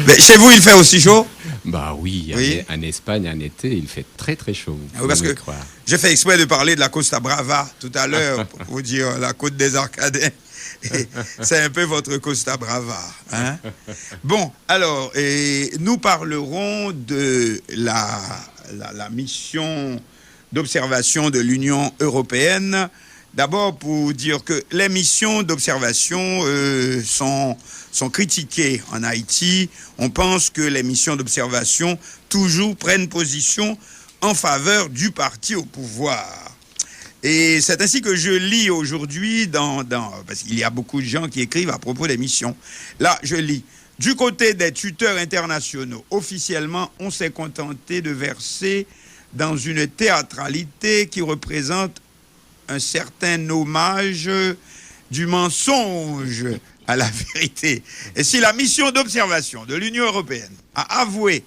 Mais chez vous, il fait aussi chaud? Bah oui, Oui. en Espagne, en été, il fait très très chaud. Oui, parce que Croire. j'ai fait exprès de parler de la Costa Brava tout à l'heure, pour vous dire la côte des Arcadins. Et c'est un peu votre Costa Brava. Hein? Bon, alors, nous parlerons de la mission d'observation de l'Union européenne. D'abord, pour dire que les missions d'observation sont critiquées en Haïti. On pense que les missions d'observation toujours prennent position en faveur du parti au pouvoir. Et c'est ainsi que je lis aujourd'hui, parce qu'il y a beaucoup de gens qui écrivent à propos des missions. Là, je lis. Du côté des tuteurs internationaux, officiellement, on s'est contenté de verser dans une théâtralité qui représente un certain hommage du mensonge à la vérité. Et si la mission d'observation de l'Union européenne a avoué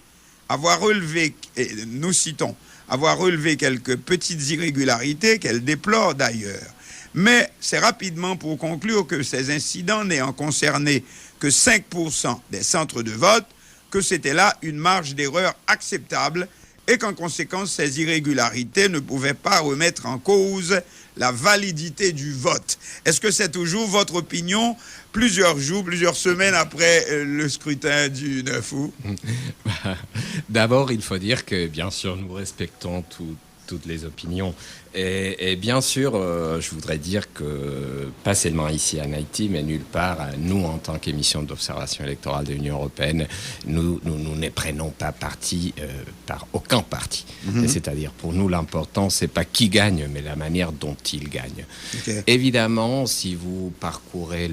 avoir relevé, et nous citons, avoir relevé quelques petites irrégularités qu'elle déplore d'ailleurs. Mais c'est rapidement pour conclure que ces incidents n'ayant concerné que 5% des centres de vote, que c'était là une marge d'erreur acceptable et qu'en conséquence, ces irrégularités ne pouvaient pas remettre en cause la validité du vote. Est-ce que c'est toujours votre opinion plusieurs jours, plusieurs semaines après le scrutin du 9 août? D'abord, il faut dire que, bien sûr, nous respectons toutes les opinions. Et bien sûr, je voudrais dire que, pas seulement ici en Haïti, mais nulle part, nous, en tant qu'émission d'observation électorale de l'Union européenne, nous ne prenons pas parti par aucun parti. C'est-à-dire, pour nous, l'important, c'est pas qui gagne, mais la manière dont il gagne. Okay. Évidemment, si vous parcourez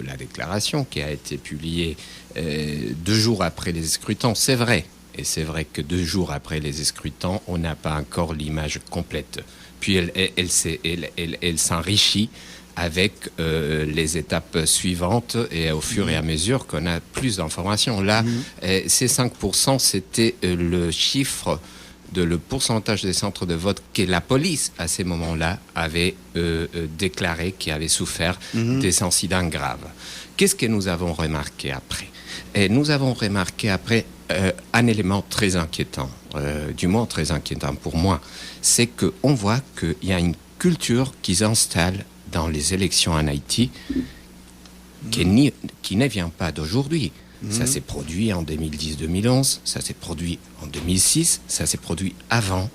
la déclaration qui a été publiée 2 jours après les scrutins, c'est vrai. Et c'est vrai que 2 jours après les scrutins, on n'a pas encore l'image complète. Puis elle s'enrichit avec les étapes suivantes et au fur et à mesure qu'on a plus d'informations. Là, ces 5%, c'était le chiffre le pourcentage des centres de vote que la police, à ces moments-là, avait déclaré qui avait souffert des incidents graves. Qu'est-ce que nous avons remarqué après? Et nous avons remarqué après un élément très inquiétant, du moins très inquiétant pour moi, c'est qu'on voit qu'il y a une culture qui s'installe dans les élections en Haïti qui ne vient pas d'aujourd'hui. Ça s'est produit en 2010-2011, ça s'est produit en 2006, ça s'est produit avant.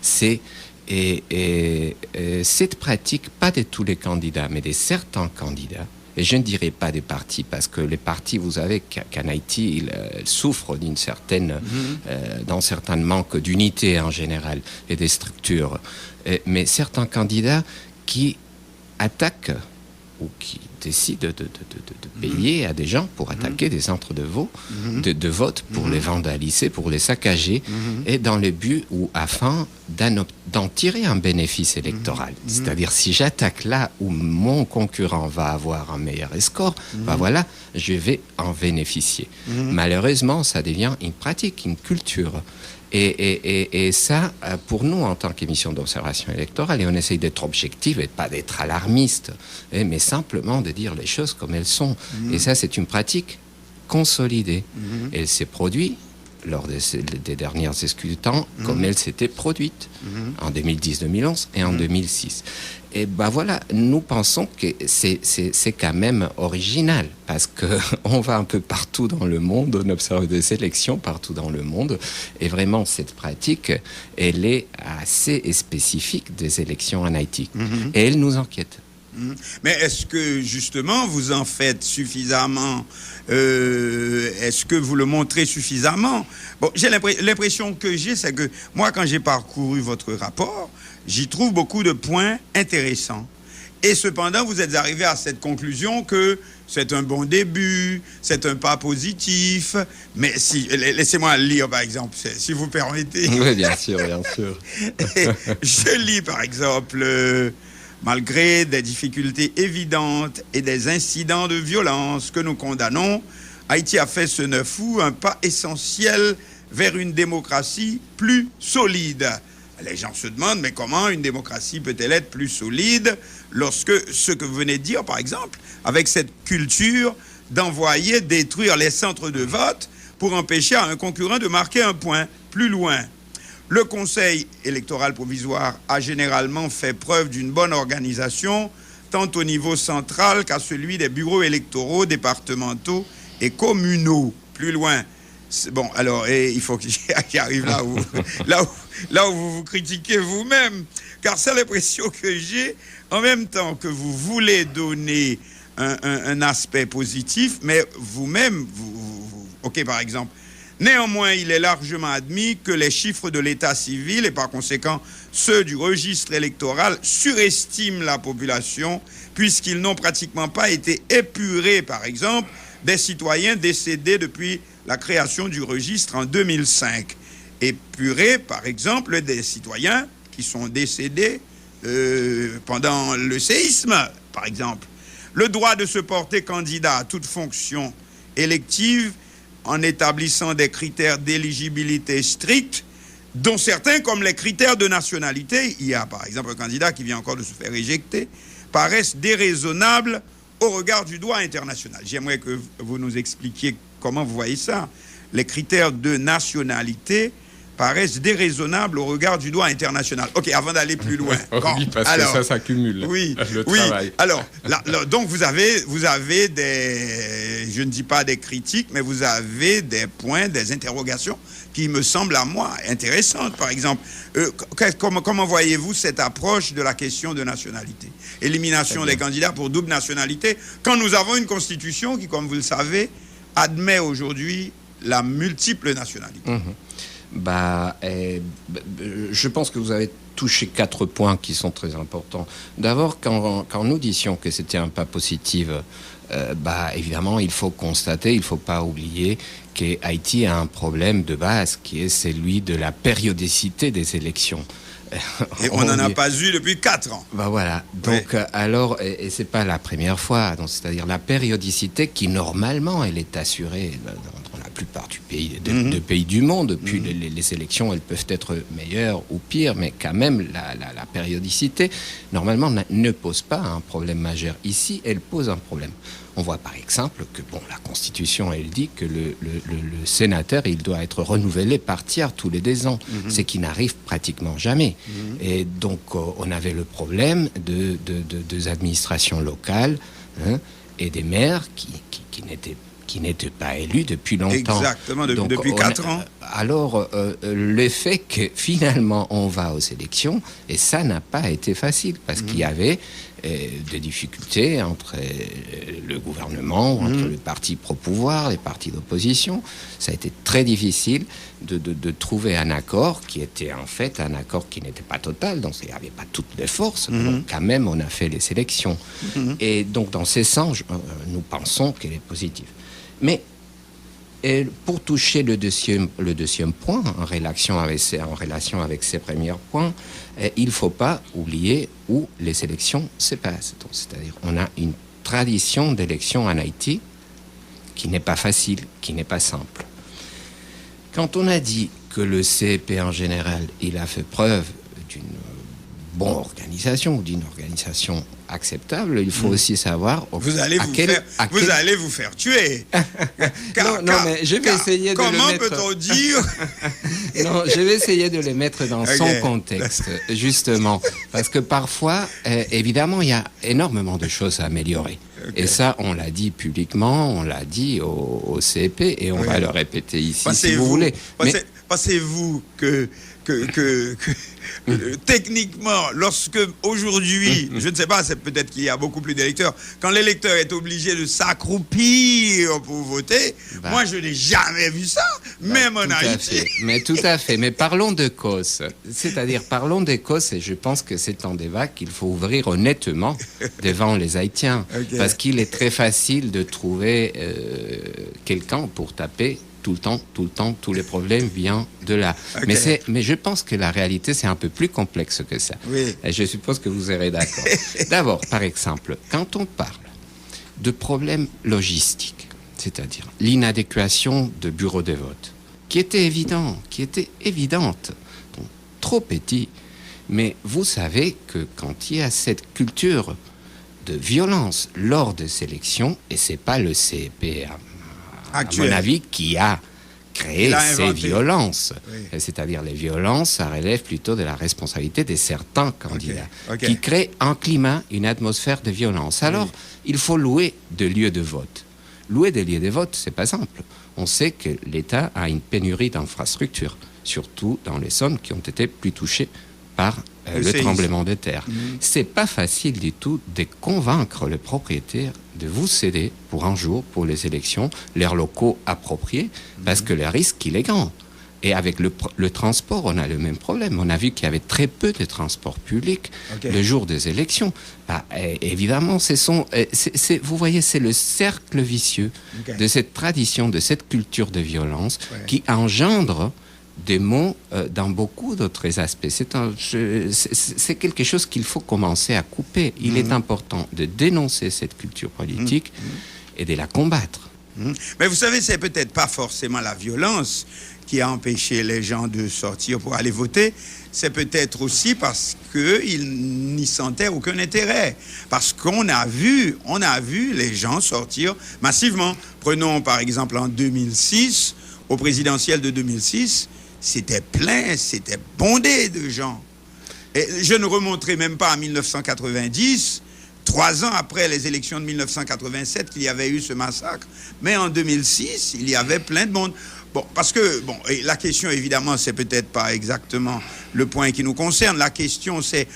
C'est cette pratique, pas de tous les candidats, mais de certains candidats, et je ne dirais pas des partis, parce que les partis, vous savez qu'en Haïti, ils souffrent d'un certain manque d'unité en général et des structures. Mais certains candidats qui attaquent ou qui décident de payer à des gens pour attaquer des centres de vote, pour les vandaliser, pour les saccager, et dans le but ou afin d'en tirer un bénéfice électoral. C'est-à-dire, si j'attaque là où mon concurrent va avoir un meilleur score, ben voilà, je vais en bénéficier. Malheureusement, ça devient une pratique, une culture. Et ça, pour nous, en tant qu'émission d'observation électorale, et on essaye d'être objectif et pas d'être alarmiste, mais simplement de dire les choses comme elles sont. Et ça, c'est une pratique consolidée. Elle s'est produite lors des dernières scrutins comme elle s'était produite en 2010-2011 et en 2006. Et ben voilà, nous pensons que c'est quand même original parce qu'on va un peu partout dans le monde, on observe des élections partout dans le monde et vraiment cette pratique, elle est assez spécifique des élections en Haïti et elle nous inquiète. Mais est-ce que justement vous en faites suffisamment? Est-ce que vous le montrez suffisamment? Bon, j'ai l'impression que c'est que moi, quand j'ai parcouru votre rapport, j'y trouve beaucoup de points intéressants. Et cependant, vous êtes arrivé à cette conclusion que c'est un bon début, c'est un pas positif. Mais si, laissez-moi lire, par exemple, si vous permettez. Oui, bien sûr, bien sûr. Je lis, par exemple... Malgré des difficultés évidentes et des incidents de violence que nous condamnons, Haïti a fait ce 9 août un pas essentiel vers une démocratie plus solide. Les gens se demandent, mais comment une démocratie peut-elle être plus solide lorsque ce que vous venez de dire, par exemple, avec cette culture d'envoyer détruire les centres de vote pour empêcher à un concurrent de marquer un point. Plus loin, le Conseil électoral provisoire a généralement fait preuve d'une bonne organisation, tant au niveau central qu'à celui des bureaux électoraux départementaux et communaux. Plus loin, bon, alors, il faut que j'y arrive là où vous vous critiquez vous-même, car c'est l'impression que j'ai, en même temps que vous voulez donner un aspect positif, mais vous-même, ok, par exemple, néanmoins, il est largement admis que les chiffres de l'état civil et par conséquent ceux du registre électoral surestiment la population puisqu'ils n'ont pratiquement pas été épurés, par exemple, des citoyens décédés depuis la création du registre en 2005. Épurés, par exemple, des citoyens qui sont décédés pendant le séisme, par exemple. Le droit de se porter candidat à toute fonction élective en établissant des critères d'éligibilité stricts, dont certains, comme les critères de nationalité, il y a par exemple un candidat qui vient encore de se faire éjecter, paraissent déraisonnables au regard du droit international. J'aimerais que vous nous expliquiez comment vous voyez ça. Les critères de nationalité paraissent déraisonnables au regard du droit international. Ok, avant d'aller plus loin. Oui, parce que ça s'accumule. Oui, le travail. Alors, donc vous avez des, je ne dis pas des critiques, mais vous avez des points, des interrogations qui me semblent à moi intéressantes. Par exemple, comment voyez-vous cette approche de la question de nationalité? Élimination des candidats pour double nationalité, quand nous avons une constitution qui, comme vous le savez, admet aujourd'hui la multiple nationalité. Je pense que vous avez touché 4 points qui sont très importants. D'abord, quand nous disions que c'était un pas positif, évidemment, il faut constater, il ne faut pas oublier qu'Haïti a un problème de base qui est celui de la périodicité des élections. Et on n'en a pas eu depuis 4 ans. Voilà. Donc, alors, et c'est pas la première fois. Donc, c'est-à-dire la périodicité qui, normalement, elle est assurée dans la plupart de pays du monde. Puis les élections, elles peuvent être meilleures ou pires, mais quand même, la périodicité, normalement, ne pose pas un problème majeur. Ici, elle pose un problème. On voit par exemple que la Constitution, elle dit que le sénateur, il doit être renouvelé par tiers tous les 2 ans, ce qui n'arrive pratiquement jamais. Et donc, on avait le problème des administrations locales et des maires qui n'étaient pas élus depuis longtemps. Exactement, depuis 4 ans. Alors, le fait que finalement on va aux élections, et ça n'a pas été facile, parce qu'il y avait des difficultés entre le gouvernement, entre le parti pro-pouvoir, les partis d'opposition. Ça a été très difficile de trouver un accord qui était en fait un accord qui n'était pas total, donc il n'y avait pas toutes les forces, donc quand même on a fait les élections. Et donc dans ces sens, nous pensons qu'elle est positive. Mais pour toucher le deuxième point, en relation avec ces premiers points, il ne faut pas oublier où les élections se passent. C'est-à-dire on a une tradition d'élection en Haïti qui n'est pas facile, qui n'est pas simple. Quand on a dit que le CEP en général, il a fait preuve d'une bonne organisation, ou d'une organisation acceptable, il faut aussi savoir... Vous allez vous faire tuer. Mais je vais essayer de le mettre... Comment peut-on dire Non, je vais essayer de les mettre dans son contexte, justement. Parce que parfois, évidemment, il y a énormément de choses à améliorer. Et ça, on l'a dit publiquement, on l'a dit au CEP, et on va le répéter ici, si vous voulez. Pensez-vous que techniquement, lorsque aujourd'hui, je ne sais pas, c'est peut-être qu'il y a beaucoup plus d'électeurs, quand l'électeur est obligé de s'accroupir pour voter, moi je n'ai jamais vu ça, même en Haïti. Mais tout à fait. Mais parlons de cause. C'est-à-dire, parlons des causes, et je pense que c'est un débat qu'il faut ouvrir honnêtement devant les Haïtiens. Parce qu'il est très facile de trouver quelqu'un pour taper tout le temps, tous les problèmes viennent de là. Mais je pense que la réalité, c'est un peu plus complexe que ça. Oui. Et je suppose que vous serez d'accord. D'abord, par exemple, quand on parle de problèmes logistiques, c'est-à-dire l'inadéquation de bureaux de vote, qui était évidente, donc, trop petit, mais vous savez que quand il y a cette culture de violence lors des élections, et c'est pas le CEP, à mon avis, qui a créé ces violences. Oui. C'est-à-dire les violences, ça relève plutôt de la responsabilité de certains candidats qui créent un climat, une atmosphère de violence. Alors, il faut louer des lieux de vote. Louer des lieux de vote, c'est pas simple. On sait que l'État a une pénurie d'infrastructures, surtout dans les zones qui ont été plus touchées par le tremblement de terre. C'est pas facile du tout de convaincre le propriétaire de vous céder pour un jour, pour les élections, leurs locaux appropriés, parce que le risque, il est grand. Et avec le transport, on a le même problème. On a vu qu'il y avait très peu de transport public le jour des élections. Bah, évidemment, vous voyez, c'est le cercle vicieux de cette tradition, de cette culture de violence qui engendre des mots dans beaucoup d'autres aspects. C'est quelque chose qu'il faut commencer à couper. Il est important de dénoncer cette culture politique et de la combattre. Mais vous savez, c'est peut-être pas forcément la violence qui a empêché les gens de sortir pour aller voter. C'est peut-être aussi parce qu'ils n'y sentaient aucun intérêt. Parce qu'on a vu les gens sortir massivement. Prenons par exemple en 2006, au présidentiel de 2006, c'était plein, c'était bondé de gens. Et je ne remonterai même pas à 1990, 3 ans après les élections de 1987, qu'il y avait eu ce massacre. Mais en 2006, il y avait plein de monde. Bon, parce que, et la question, évidemment, c'est peut-être pas exactement le point qui nous concerne. La question, c'est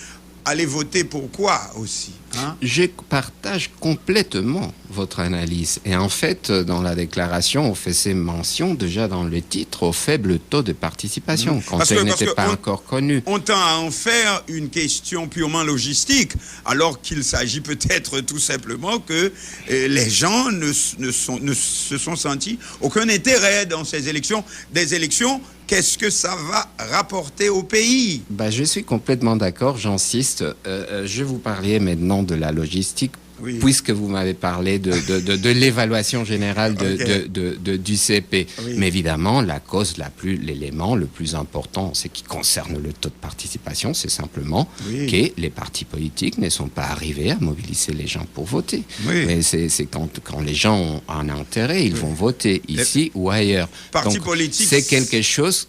aller voter pourquoi aussi, hein? Je partage complètement votre analyse. Et en fait, dans la déclaration, on faisait mention déjà dans le titre au faible taux de participation, quand elle n'était pas encore connue. On tend à en faire une question purement logistique, alors qu'il s'agit peut-être tout simplement que les gens ne se sont sentis aucun intérêt dans ces élections, des élections. Qu'est-ce que ça va rapporter au pays? Je suis complètement d'accord, j'insiste. Je vous parlais maintenant de la logistique, puisque vous m'avez parlé de l'évaluation générale du CP. Mais évidemment, l'élément le plus important, c'est qui concerne le taux de participation, c'est simplement que les partis politiques ne sont pas arrivés à mobiliser les gens pour voter. Mais c'est quand les gens ont un intérêt, ils vont voter ici ou ailleurs. Partis politiques, c'est quelque chose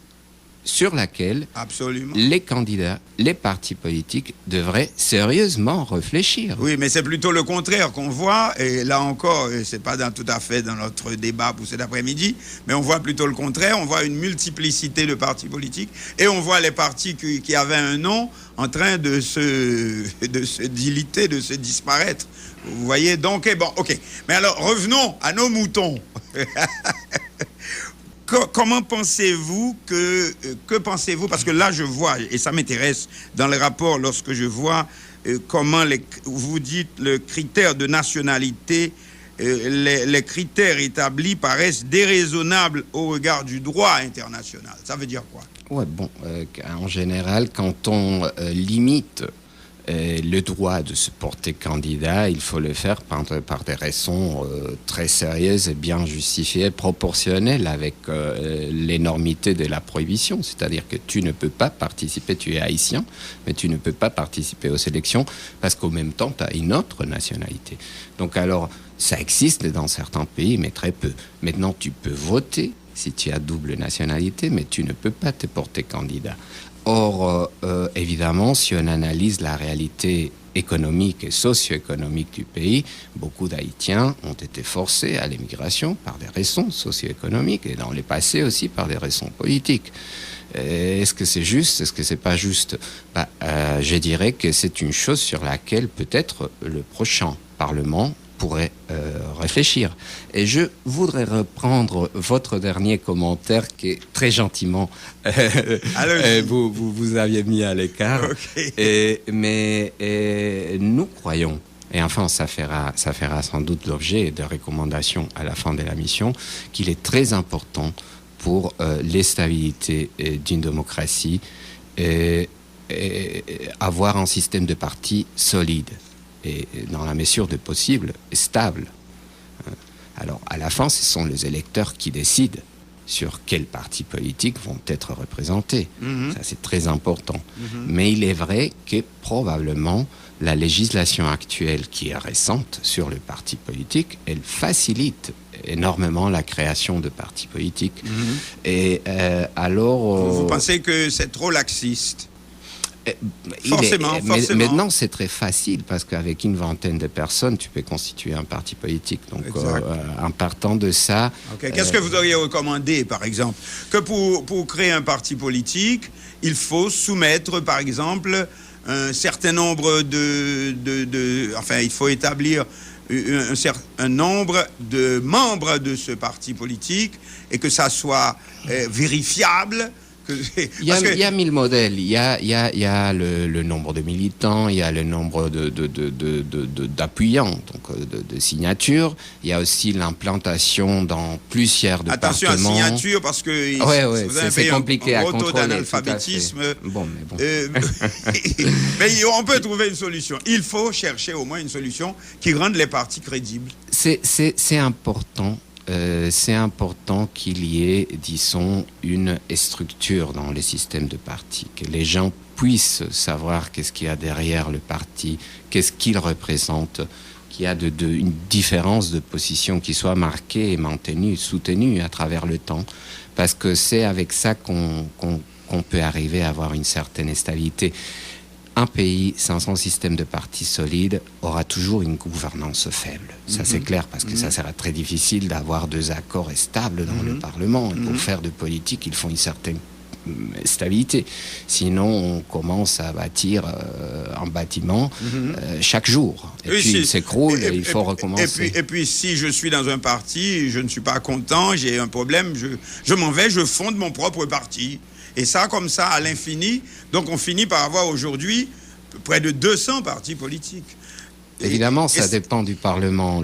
sur laquelle les candidats, les partis politiques devraient sérieusement réfléchir. Oui, mais c'est plutôt le contraire qu'on voit, et là encore, c'est pas tout à fait dans notre débat pour cet après-midi, mais on voit plutôt le contraire. On voit une multiplicité de partis politiques, et on voit les partis qui avaient un nom en train de se diliter, de se disparaître. Vous voyez, donc, ok. Mais alors, revenons à nos moutons. Comment pensez-vous que pensez-vous, parce que là je vois, et ça m'intéresse dans le rapport, lorsque je vois comment vous dites le critère de nationalité, les critères établis paraissent déraisonnables au regard du droit international. Ça veut dire quoi? En général, quand on limite le droit de se porter candidat, il faut le faire par des raisons très sérieuses et bien justifiées, proportionnelles avec l'énormité de la prohibition. C'est-à-dire que tu ne peux pas participer, tu es haïtien, mais tu ne peux pas participer aux élections parce qu'au même temps, tu as une autre nationalité. Donc alors, ça existe dans certains pays, mais très peu. Maintenant, tu peux voter si tu as double nationalité, mais tu ne peux pas te porter candidat. Or, évidemment, si on analyse la réalité économique et socio-économique du pays, beaucoup d'Haïtiens ont été forcés à l'émigration par des raisons socio-économiques et dans le passé aussi par des raisons politiques. Est-ce que c'est juste? Est-ce que c'est pas juste? Je dirais que c'est une chose sur laquelle peut-être le prochain Parlement pourrait réfléchir. Et je voudrais reprendre votre dernier commentaire qui est très gentiment vous aviez mis à l'écart. Mais nous croyons, et enfin ça fera sans doute l'objet de recommandations à la fin de la mission, qu'il est très important pour les stabilités d'une démocratie avoir un système de partis solide et dans la mesure de possible, stable. Alors, à la fin, ce sont les électeurs qui décident sur quels partis politiques vont être représentés. Ça, c'est très important. Mais il est vrai que probablement la législation actuelle, qui est récente sur le parti politique, elle facilite énormément la création de partis politiques. Et alors... Vous pensez que c'est trop laxiste? Forcément. Maintenant, c'est très facile parce qu'avec une vingtaine de personnes, tu peux constituer un parti politique. Donc, en partant de ça... Qu'est-ce que vous auriez recommandé, par exemple? Que pour créer un parti politique, il faut soumettre, par exemple, un certain nombre enfin, il faut établir un nombre de membres de ce parti politique et que ça soit vérifiable. Il y a 1000 modèles. Il y a le nombre de militants, il y a le nombre d'appuyants, donc de signatures. Il y a aussi l'implantation dans plusieurs départements. Attention à signature parce que c'est compliqué à contrôler. D'analphabétisme. Mais on peut trouver une solution. Il faut chercher au moins une solution qui rende les partis crédibles. C'est important. C'est important qu'il y ait, disons, une structure dans les systèmes de partis, que les gens puissent savoir qu'est-ce qu'il y a derrière le parti, qu'est-ce qu'il représente, qu'il y a une différence de position qui soit marquée et maintenue, soutenue à travers le temps, parce que c'est avec ça qu'on peut arriver à avoir une certaine stabilité. Un pays sans son système de partis solide aura toujours une gouvernance faible. Ça, c'est clair, parce que ça sera très difficile d'avoir deux accords stables dans le Parlement. Et pour faire de politique, il faut une certaine stabilité. Sinon, on commence à bâtir un bâtiment chaque jour. Et puis, il s'écroule et il faut recommencer. Et puis, si je suis dans un parti, je ne suis pas content, j'ai un problème, je m'en vais, je fonde mon propre parti. Et ça, comme ça, à l'infini. Donc, on finit par avoir aujourd'hui près de 200 partis politiques. Évidemment, ça dépend du Parlement.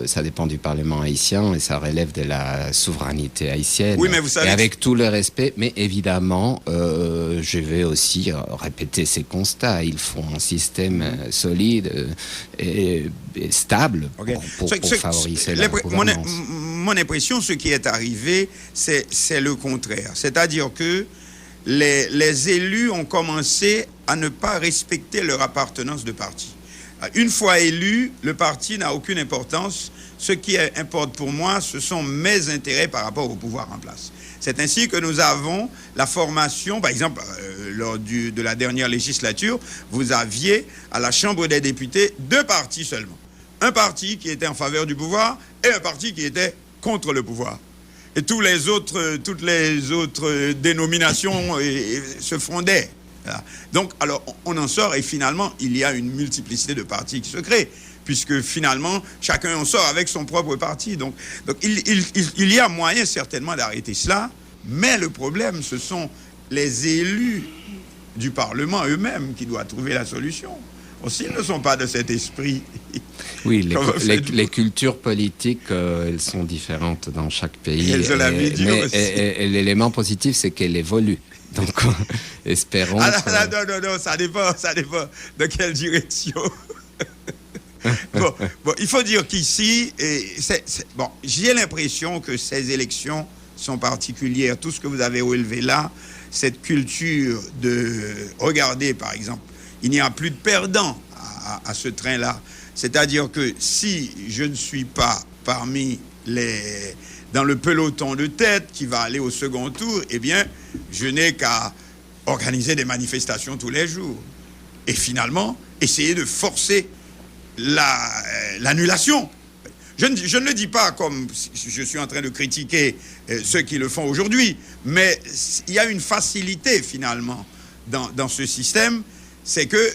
Ça dépend du Parlement haïtien et ça relève de la souveraineté haïtienne. Oui, mais vous savez... Et avec tout le respect, mais évidemment, je vais aussi répéter ces constats. Il faut un système solide et stable pour favoriser la gouvernance. Mon impression, ce qui est arrivé, c'est le contraire. C'est-à-dire que les élus ont commencé à ne pas respecter leur appartenance de parti. Une fois élu, le parti n'a aucune importance. Ce qui importe pour moi, ce sont mes intérêts par rapport au pouvoir en place. C'est ainsi que nous avons la formation, par exemple, lors de la dernière législature, vous aviez à la Chambre des députés 2 partis seulement. Un parti qui était en faveur du pouvoir et un parti qui était contre le pouvoir. Et toutes les autres dénominations se fondaient. Voilà. Donc, alors, on en sort et finalement, il y a une multiplicité de partis qui se créent, puisque finalement, chacun en sort avec son propre parti. Donc il y a moyen certainement d'arrêter cela, mais le problème, ce sont les élus du Parlement eux-mêmes qui doivent trouver la solution. S'ils ne sont pas de cet esprit... Oui, les cultures politiques, elles sont différentes dans chaque pays. Et l'élément positif, c'est qu'elles évoluent. Donc, espérons... Non, ça dépend de quelle direction. Bon, il faut dire qu'ici, j'ai l'impression que ces élections sont particulières. Tout ce que vous avez relevé là, cette culture de... Regardez, par exemple, il n'y a plus de perdants à ce train-là. C'est-à-dire que si je ne suis pas parmi dans le peloton de tête qui va aller au second tour, eh bien, je n'ai qu'à organiser des manifestations tous les jours. Et finalement, essayer de forcer l'annulation. Je ne le dis pas comme je suis en train de critiquer ceux qui le font aujourd'hui, mais il y a une facilité finalement dans ce système, c'est que,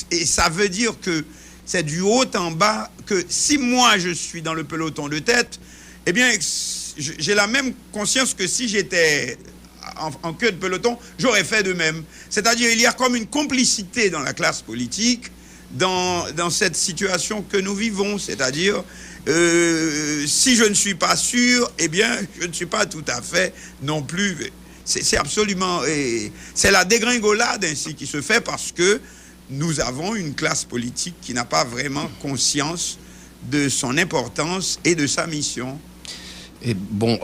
et ça veut dire que c'est du haut en bas, que si moi je suis dans le peloton de tête, eh bien j'ai la même conscience que si j'étais en queue de peloton, j'aurais fait de même. C'est-à-dire il y a comme une complicité dans la classe politique, dans cette situation que nous vivons, c'est-à-dire si je ne suis pas sûr, eh bien je ne suis pas tout à fait non plus. C'est absolument... c'est la dégringolade ainsi qui se fait parce que nous avons une classe politique qui n'a pas vraiment conscience de son importance et de sa mission. Et bon,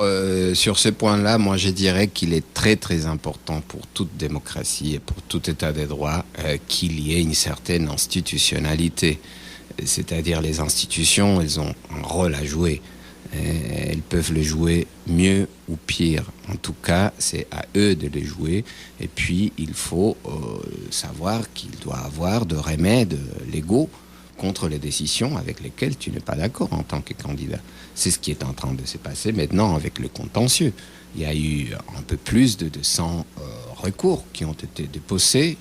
sur ce point-là, moi je dirais qu'il est très très important pour toute démocratie et pour tout état de droit qu'il y ait une certaine institutionnalité. C'est-à-dire les institutions, elles ont un rôle à jouer. Elles peuvent le jouer mieux ou pire. En tout cas, c'est à eux de les jouer. Et puis, il faut savoir qu'il doit avoir de remèdes légaux contre les décisions avec lesquelles tu n'es pas d'accord en tant que candidat. C'est ce qui est en train de se passer maintenant avec le contentieux. Il y a eu un peu plus de 100 recours qui ont été déposés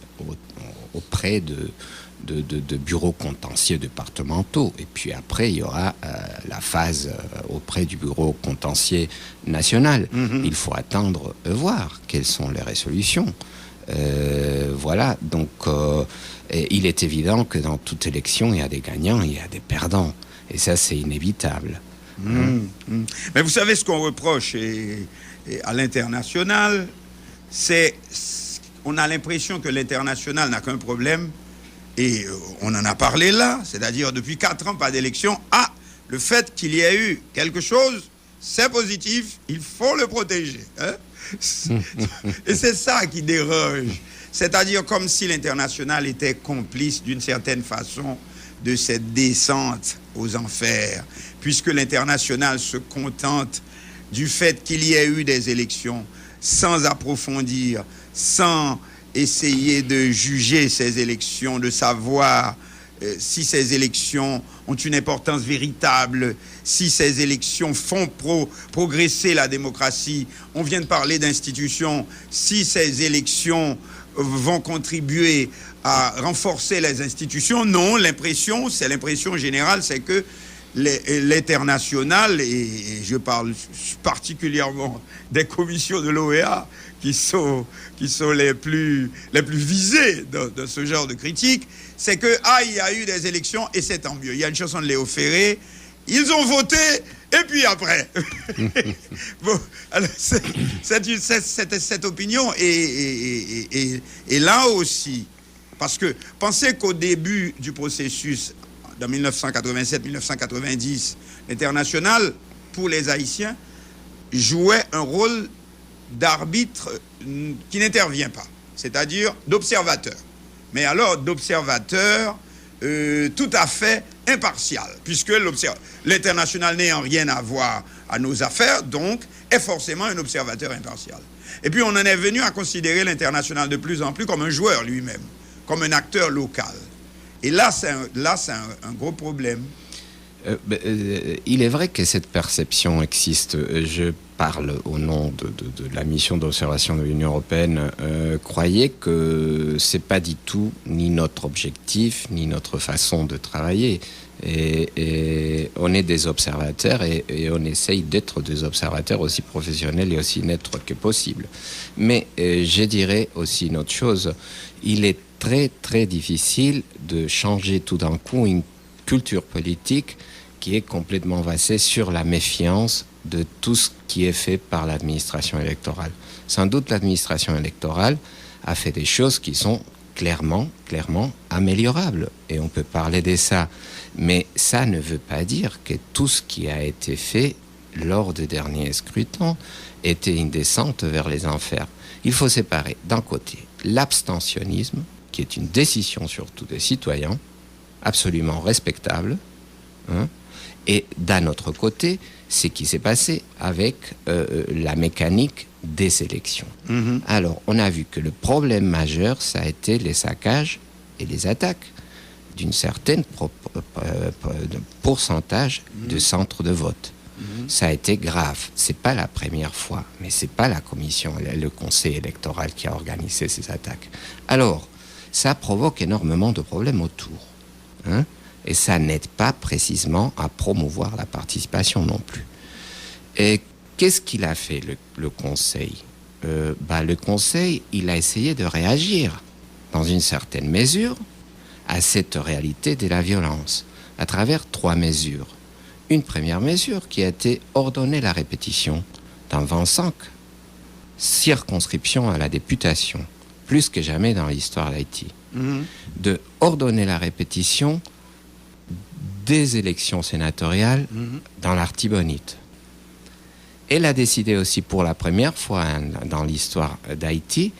auprès de bureaux contentieux départementaux. Et puis après, il y aura la phase auprès du bureau contentieux national. Il faut attendre voir quelles sont les résolutions. Voilà, donc il est évident que dans toute élection, il y a des gagnants, il y a des perdants. Et ça, c'est inévitable. Mais vous savez ce qu'on reproche à l'international, c'est on a l'impression que l'international n'a qu'un problème, et on en a parlé là, c'est-à-dire depuis 4 ans, pas d'élection. Ah, le fait qu'il y ait eu quelque chose, c'est positif, il faut le protéger. Hein? Et c'est ça qui dérange. C'est-à-dire comme si l'international était complice d'une certaine façon de cette descente aux enfers, puisque l'international se contente du fait qu'il y ait eu des élections sans approfondir, sans essayer de juger ces élections, de savoir si ces élections ont une importance véritable, si ces élections font progresser la démocratie. On vient de parler d'institutions. Si ces élections vont contribuer à renforcer les institutions, non, c'est l'impression générale, c'est que l'international, et je parle particulièrement des commissions de l'OEA, qui sont les plus visées dans ce genre de critique, c'est que il y a eu des élections et c'est tant mieux. Il y a une chanson de Léo Ferré, ils ont voté et puis après. Bon, alors cette opinion et là aussi, parce que pensez qu'au début du processus, dans 1987-1990, l'international, pour les Haïtiens, jouait un rôle d'arbitre qui n'intervient pas, c'est-à-dire d'observateur. Mais alors d'observateur tout à fait impartial, puisque l'international n'ayant rien à voir à nos affaires, donc est forcément un observateur impartial. Et puis on en est venu à considérer l'international de plus en plus comme un joueur lui-même, comme un acteur local. Et là, c'est un gros problème. Il est vrai que cette perception existe. Je parle au nom de la mission d'observation de l'Union européenne. Croyez que c'est pas du tout ni notre objectif, ni notre façon de travailler. Et on est des observateurs et on essaye d'être des observateurs aussi professionnels et aussi neutres que possible. Mais je dirais aussi une autre chose. Il est très très difficile de changer tout d'un coup une culture politique qui est complètement basée sur la méfiance de tout ce qui est fait par l'administration électorale. Sans doute l'administration électorale a fait des choses qui sont clairement améliorables et on peut parler de ça. Mais ça ne veut pas dire que tout ce qui a été fait lors des derniers scrutins était une descente vers les enfers. Il faut séparer d'un côté l'abstentionnisme, qui est une décision surtout des citoyens, absolument respectable, hein, et d'un autre côté, ce qui s'est passé avec la mécanique des élections. Alors, on a vu que le problème majeur, ça a été les saccages et les attaques d'une certaine pourcentage de centres de vote. Ça a été grave. C'est pas la première fois, mais c'est pas la commission, le conseil électoral qui a organisé ces attaques. Alors, ça provoque énormément de problèmes autour, hein, et ça n'aide pas précisément à promouvoir la participation non plus. Et qu'est-ce qu'il a fait, le Conseil ? Le Conseil, il a essayé de réagir, dans une certaine mesure, à cette réalité de la violence, à travers 3 mesures. Une première mesure qui a été ordonner la répétition dans 25 circonscriptions à la députation, plus que jamais dans l'histoire d'Haïti, de ordonner la répétition des élections sénatoriales dans l'Artibonite. Elle a décidé aussi pour la première fois dans l'histoire d'Haïti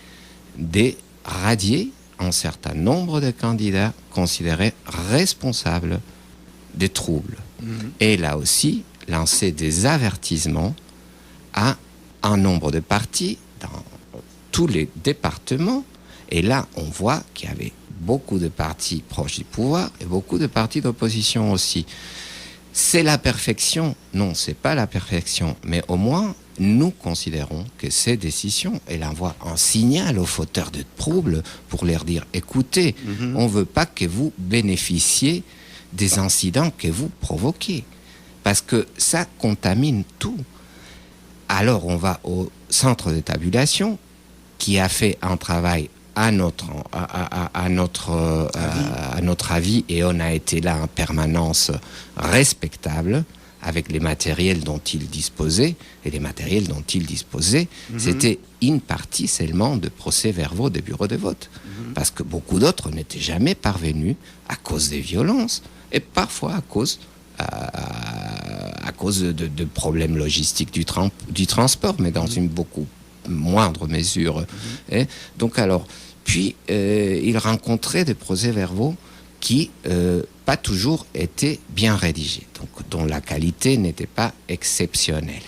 de radier un certain nombre de candidats considérés responsables des troubles. Et elle a aussi lancé des avertissements à un nombre de partis dans tous les départements. Et là, on voit qu'il y avait beaucoup de partis proches du pouvoir et beaucoup de partis d'opposition aussi. C'est la perfection? Non, c'est pas la perfection. Mais au moins, nous considérons que ces décisions, elles envoient un signal aux fauteurs de troubles pour leur dire, écoutez, on veut pas que vous bénéficiez des incidents que vous provoquez. Parce que ça contamine tout. Alors, on va au centre de tabulation qui a fait un travail à notre avis, et on a été là en permanence respectable avec les matériels dont il disposait. Et les matériels dont il disposait, c'était une partie seulement de procès-verbaux des bureaux de vote. Parce que beaucoup d'autres n'étaient jamais parvenus à cause des violences et parfois à cause de problèmes logistiques du transport, mais dans une beaucoup moindre mesure. Donc alors, puis il rencontrait des procès-verbaux qui pas toujours étaient bien rédigés, donc dont la qualité n'était pas exceptionnelle.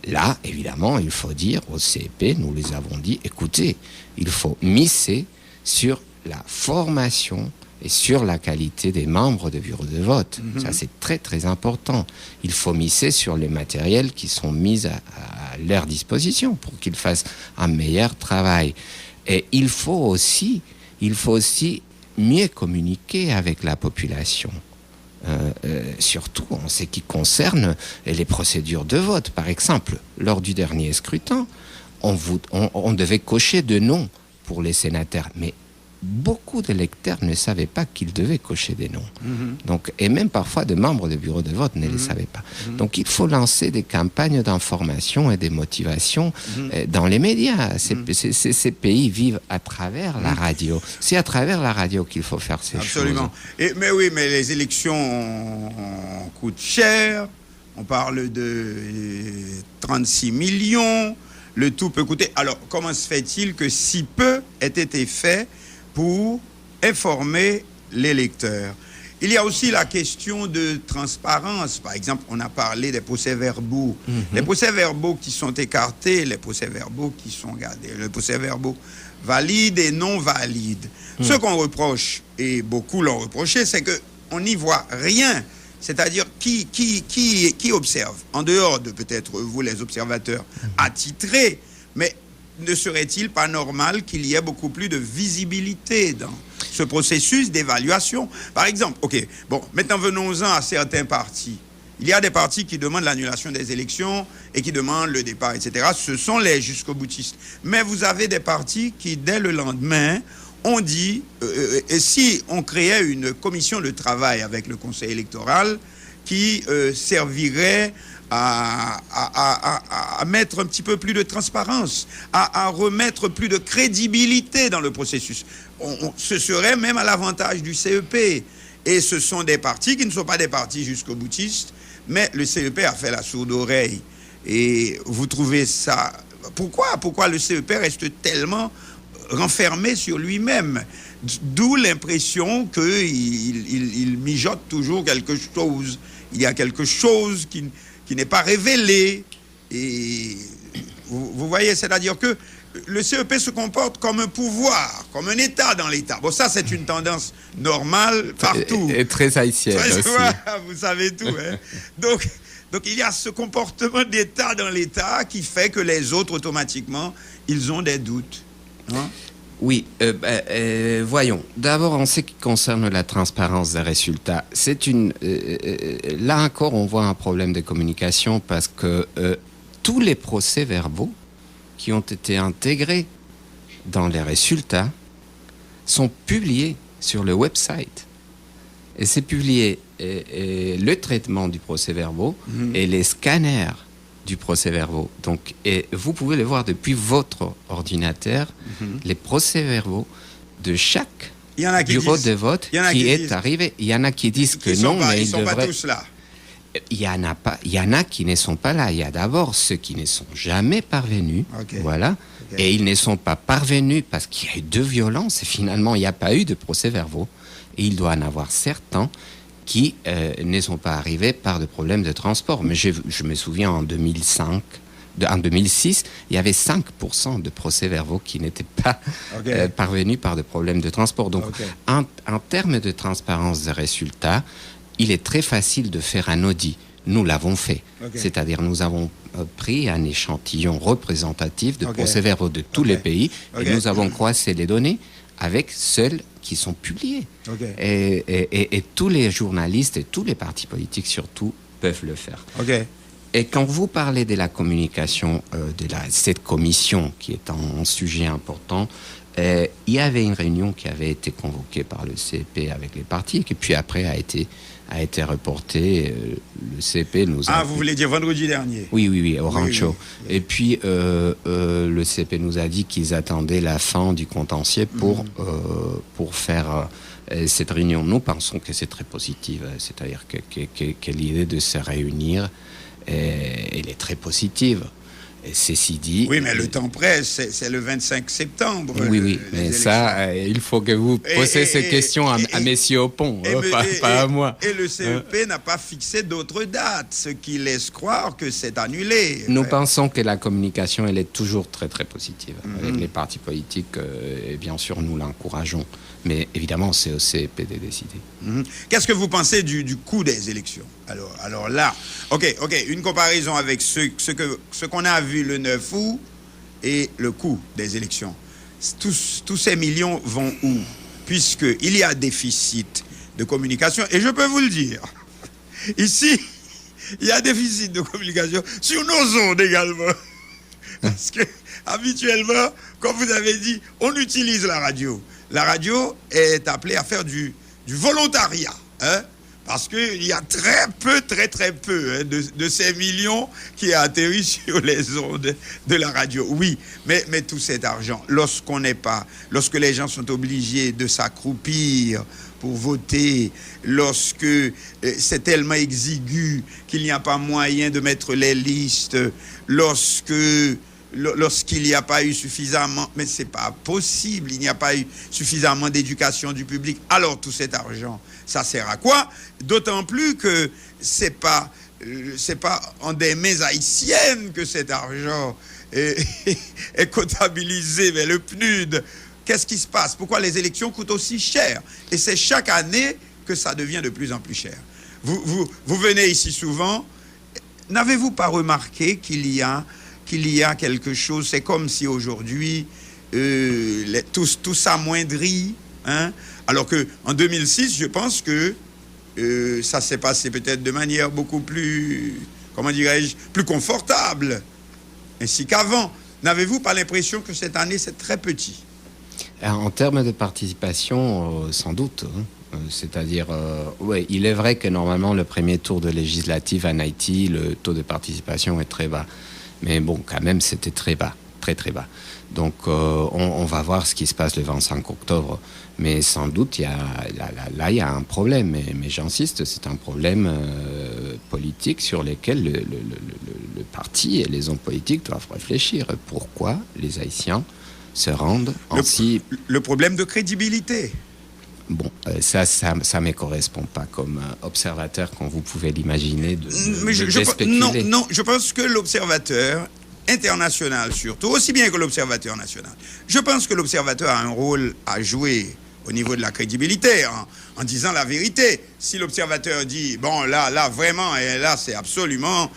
Là, évidemment, il faut dire au CEP, nous les avons dit, écoutez, il faut miser sur la formation et sur la qualité des membres de bureau de vote. Ça, c'est très, très important. Il faut miser sur les matériels qui sont mis à leur disposition pour qu'ils fassent un meilleur travail. Et il faut aussi mieux communiquer avec la population. Surtout en ce qui concerne les procédures de vote. Par exemple, lors du dernier scrutin, on devait cocher de noms pour les sénateurs, mais beaucoup d'électeurs ne savaient pas qu'ils devaient cocher des noms. Donc, et même parfois des membres des bureaux de vote ne les savaient pas. Donc il faut lancer des campagnes d'information et de motivation dans les médias. Ces pays vivent à travers la radio. C'est à travers la radio qu'il faut faire ces choses. Absolument. Mais oui, mais les élections coûtent cher. On parle de 36 millions. Le tout peut coûter. Alors, comment se fait-il que si peu ait été fait pour informer les lecteurs? Il y a aussi la question de transparence. Par exemple, on a parlé des procès-verbaux. Les procès-verbaux qui sont écartés, les procès-verbaux qui sont gardés, les procès-verbaux valides et non valides. Ce qu'on reproche, et beaucoup l'ont reproché, c'est qu'on n'y voit rien. C'est-à-dire, qui observe, en dehors de peut-être vous, les observateurs attitrés, mais ne serait-il pas normal qu'il y ait beaucoup plus de visibilité dans ce processus d'évaluation? Par exemple, maintenant venons-en à certains partis. Il y a des partis qui demandent l'annulation des élections et qui demandent le départ, etc. Ce sont les jusqu'au boutistes. Mais vous avez des partis qui, dès le lendemain, ont dit, et si on créait une commission de travail avec le Conseil électoral qui servirait à mettre un petit peu plus de transparence, à remettre plus de crédibilité dans le processus. Ce serait même à l'avantage du CEP. Et ce sont des partis qui ne sont pas des partis jusqu'au boutistes, mais le CEP a fait la sourde oreille. Et vous trouvez ça... Pourquoi le CEP reste tellement renfermé sur lui-même? D'où l'impression qu'il mijote toujours quelque chose. Il y a quelque chose qui n'est pas révélé. Et vous voyez, c'est-à-dire que le CEP se comporte comme un pouvoir, comme un État dans l'État. Bon, ça, c'est une tendance normale partout. Et très haïtienne aussi. Vous savez tout. Donc, il y a ce comportement d'État dans l'État qui fait que les autres, automatiquement, ils ont des doutes. Oui, voyons. D'abord, en ce qui concerne la transparence des résultats, là encore, on voit un problème de communication parce que tous les procès-verbaux qui ont été intégrés dans les résultats sont publiés sur le website. Et c'est publié le traitement du procès-verbaux et les scanners du procès-verbaux. Donc, et vous pouvez le voir depuis votre ordinateur, les procès-verbaux de chaque bureau de vote qui est arrivé. Il y en a qui disent que non, mais ils ne sont pas tous là. Il y en a pas, il y en a qui ne sont pas là. Il y a d'abord ceux qui ne sont jamais parvenus, voilà, et ils ne sont pas parvenus parce qu'il y a eu de violences et finalement il n'y a pas eu de procès-verbaux. Et il doit en avoir certains qui ne sont pas arrivés par des problèmes de transport. Mais je me souviens en 2006, il y avait 5% de procès-verbaux qui n'étaient pas parvenus par des problèmes de transport. Donc, en termes de transparence des résultats, il est très facile de faire un audit. Nous l'avons fait. C'est-à-dire, nous avons pris un échantillon représentatif de procès-verbaux de tous les pays et nous avons croisé les données avec celles qui sont publiées. Et tous les journalistes et tous les partis politiques, surtout, peuvent le faire. Et quand vous parlez de la communication cette commission qui est un sujet important, il y avait une réunion qui avait été convoquée par le CEP avec les partis et qui puis après a été reportée. Le CEP nous a... vous voulez dire vendredi dernier? Oui, au Rancho. Et puis le CEP nous a dit qu'ils attendaient la fin du contentieux pour faire cette réunion. Nous pensons que c'est très positif, c'est-à-dire que l'idée de se réunir, elle est très positive. Et ceci dit... Oui, mais le temps presse, c'est le 25 septembre. Oui, mais ça, il faut que vous posiez ces questions à messieurs Opon, pas à moi. Et le CEP n'a pas fixé d'autres dates, ce qui laisse croire que c'est annulé. Nous pensons que la communication, elle est toujours très, très positive. Avec les partis politiques, et bien sûr, nous l'encourageons. Mais évidemment, c'est au CEP de décider. Qu'est-ce que vous pensez du coût des élections? Alors là, ok, une comparaison avec ce qu'on a vu le 9 août et le coût des élections. Tous ces millions vont où? Puisqu'il y a déficit de communication. Et je peux vous le dire, ici, il y a déficit de communication sur nos ondes également. Parce que, habituellement, comme vous avez dit, on utilise la radio. La radio est appelée à faire du volontariat, parce qu'il y a très peu de ces millions qui atterrissent sur les ondes de la radio. Oui, mais tout cet argent, lorsque les gens sont obligés de s'accroupir pour voter, lorsque c'est tellement exigu qu'il n'y a pas moyen de mettre les listes, lorsqu'il n'y a pas eu suffisamment, mais c'est pas possible, il n'y a pas eu suffisamment d'éducation du public, alors tout cet argent, ça sert à quoi? D'autant plus que c'est pas en des mains haïtiennes que cet argent est comptabilisé, mais le PNUD. Qu'est-ce qui se passe? Pourquoi les élections coûtent aussi cher? Et c'est chaque année que ça devient de plus en plus cher. Vous venez ici souvent, n'avez-vous pas remarqué qu'il y a quelque chose, c'est comme si aujourd'hui tout s'amoindrit, alors qu'en 2006, je pense que ça s'est passé peut-être de manière beaucoup plus, plus confortable, ainsi qu'avant. N'avez-vous pas l'impression que cette année, c'est très petit? En termes de participation, sans doute. C'est-à-dire, il est vrai que normalement, le premier tour de législative en Haïti, le taux de participation est très bas. Mais bon, quand même, c'était très bas, très très bas. Donc, on va voir ce qui se passe le 25 octobre. Mais sans doute, il y a un problème. Mais j'insiste, c'est un problème politique sur lequel le parti et les hommes politiques doivent réfléchir. Pourquoi les Haïtiens se rendent ainsi... Le problème de crédibilité. Bon, ça ne me correspond pas comme observateur, comme vous pouvez l'imaginer, de spéculer. Non, je pense que l'observateur international surtout, aussi bien que l'observateur national, je pense que l'observateur a un rôle à jouer au niveau de la crédibilité, en disant la vérité. Si l'observateur dit, bon, là, vraiment, et là, c'est absolument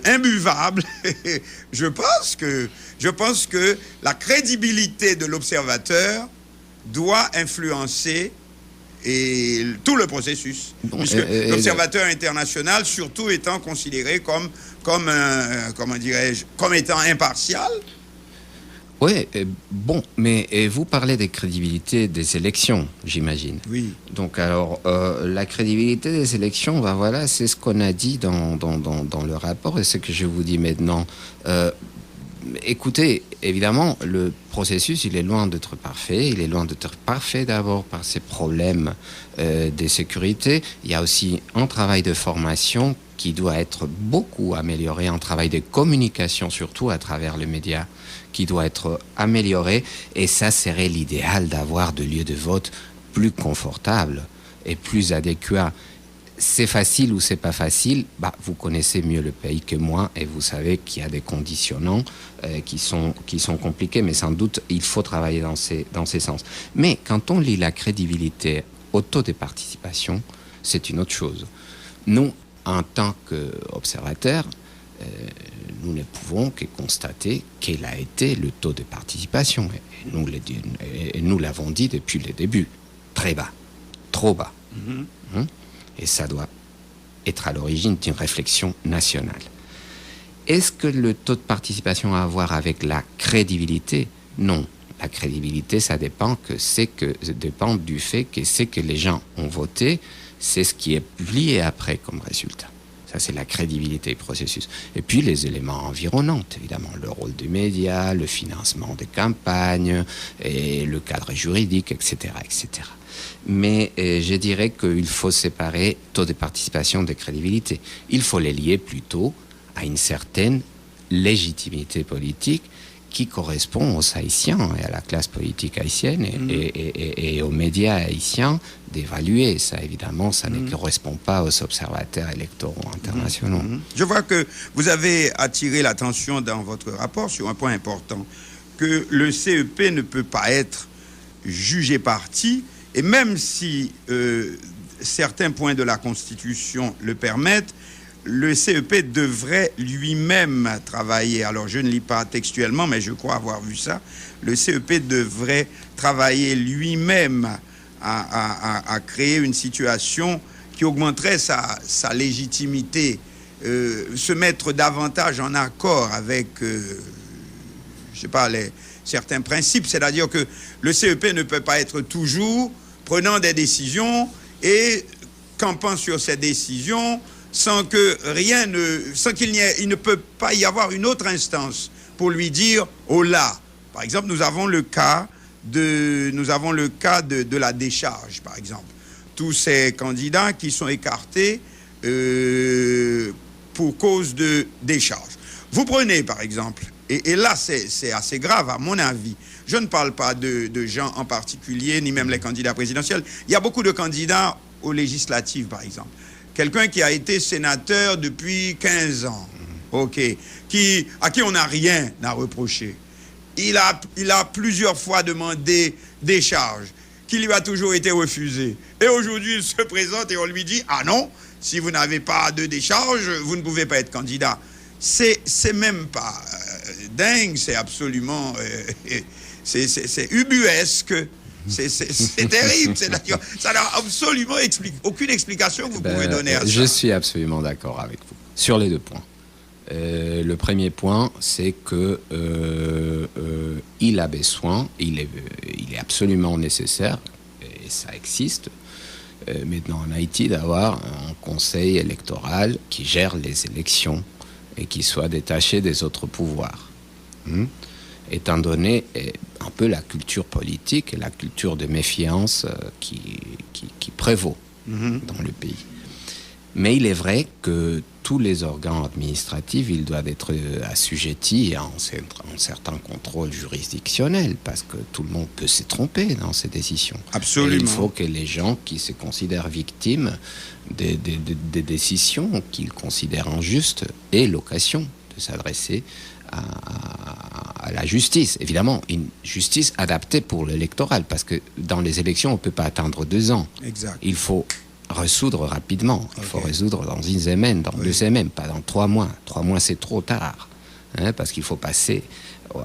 imbuvable, je pense que la crédibilité de l'observateur doit influencer tout le processus. Puisque l'observateur international, surtout étant considéré comme étant impartial. Oui, mais vous parlez de crédibilité des élections, j'imagine. Oui. Donc alors, la crédibilité des élections, voilà, c'est ce qu'on a dit dans le rapport et ce que je vous dis maintenant. Écoutez, évidemment, le processus, il est loin d'être parfait. Il est loin d'être parfait d'abord par ces problèmes de sécurité. Il y a aussi un travail de formation qui doit être beaucoup amélioré, un travail de communication, surtout à travers les médias, qui doit être amélioré. Et ça serait l'idéal d'avoir des lieux de vote plus confortables et plus adéquats. C'est facile ou c'est pas facile, vous connaissez mieux le pays que moi et vous savez qu'il y a des conditionnants qui sont compliqués, mais sans doute il faut travailler dans ces sens. Mais quand on lit la crédibilité au taux de participation, c'est une autre chose. Nous, en tant qu'observateurs, nous ne pouvons que constater quel a été le taux de participation. Et nous l'avons dit depuis le début, très bas, trop bas. Et ça doit être à l'origine d'une réflexion nationale. Est-ce que le taux de participation a à voir avec la crédibilité? Non. La crédibilité, ça dépend du fait que c'est que les gens ont voté, c'est ce qui est publié après comme résultat. Ça, c'est la crédibilité du processus. Et puis, les éléments environnants, évidemment, le rôle des médias, le financement des campagnes, et le cadre juridique, etc., etc. Mais je dirais qu'il faut séparer taux de participation de crédibilité. Il faut les lier plutôt à une certaine légitimité politique qui correspond aux Haïtiens et à la classe politique haïtienne et aux médias haïtiens d'évaluer. Ça, évidemment, ça ne correspond pas aux observateurs électoraux internationaux. Je vois que vous avez attiré l'attention dans votre rapport sur un point important, que le CEP ne peut pas être jugé parti, et même si certains points de la Constitution le permettent, le CEP devrait lui-même travailler. Alors, je ne lis pas textuellement, mais je crois avoir vu ça. Le CEP devrait travailler lui-même à créer une situation qui augmenterait sa légitimité, se mettre davantage en accord avec, je sais pas, certains principes. C'est-à-dire que le CEP ne peut pas être toujours prenant des décisions et campant sur ces décisions sans qu'il ne peut pas y avoir une autre instance pour lui dire oh là. Par exemple, nous avons le cas de la décharge, par exemple. Tous ces candidats qui sont écartés pour cause de décharge. Vous prenez, par exemple, et là, c'est assez grave, à mon avis. Je ne parle pas de gens en particulier, ni même les candidats présidentiels. Il y a beaucoup de candidats aux législatives, par exemple. Quelqu'un qui a été sénateur depuis 15 ans, à qui on n'a rien à reprocher. Il a plusieurs fois demandé décharge, qui lui a toujours été refusé. Et aujourd'hui, il se présente et on lui dit « Ah non, si vous n'avez pas de décharge, vous ne pouvez pas être candidat. » C'est même pas dingue, c'est absolument... c'est ubuesque. C'est terrible. Ça n'a absolument aucune explication que vous pouvez donner à ça. Je suis absolument d'accord avec vous sur les deux points. Le premier point, c'est que il a besoin, il est absolument nécessaire, et ça existe maintenant en Haïti, d'avoir un conseil électoral qui gère les élections et qui soit détaché des autres pouvoirs. Étant donné un peu la culture politique et la culture de méfiance qui prévaut dans le pays. Mais il est vrai que tous les organes administratifs, ils doivent être assujettis à un certain contrôle juridictionnel, parce que tout le monde peut se tromper dans ces décisions. Absolument. Et il faut que les gens qui se considèrent victimes des décisions qu'ils considèrent injustes aient l'occasion de s'adresser à la justice. Évidemment, une justice adaptée pour l'électoral, parce que dans les élections, on ne peut pas attendre 2 ans. Exact. Il faut résoudre rapidement. Il faut résoudre dans une semaine, dans 2 semaines, pas dans 3 mois. 3 mois, c'est trop tard, parce qu'il faut passer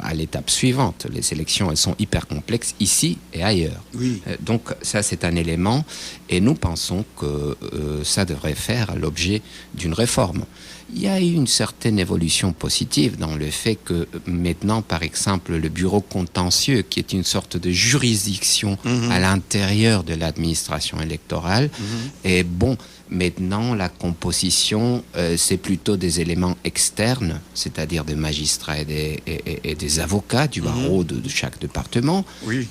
à l'étape suivante. Les élections, elles sont hyper complexes ici et ailleurs. Oui. Donc ça, c'est un élément, et nous pensons que ça devrait faire l'objet d'une réforme. Il y a eu une certaine évolution positive dans le fait que maintenant, par exemple, le bureau contentieux, qui est une sorte de juridiction à l'intérieur de l'administration électorale, est bon. Maintenant, la composition, c'est plutôt des éléments externes, c'est-à-dire des magistrats et des avocats du barreau de chaque département,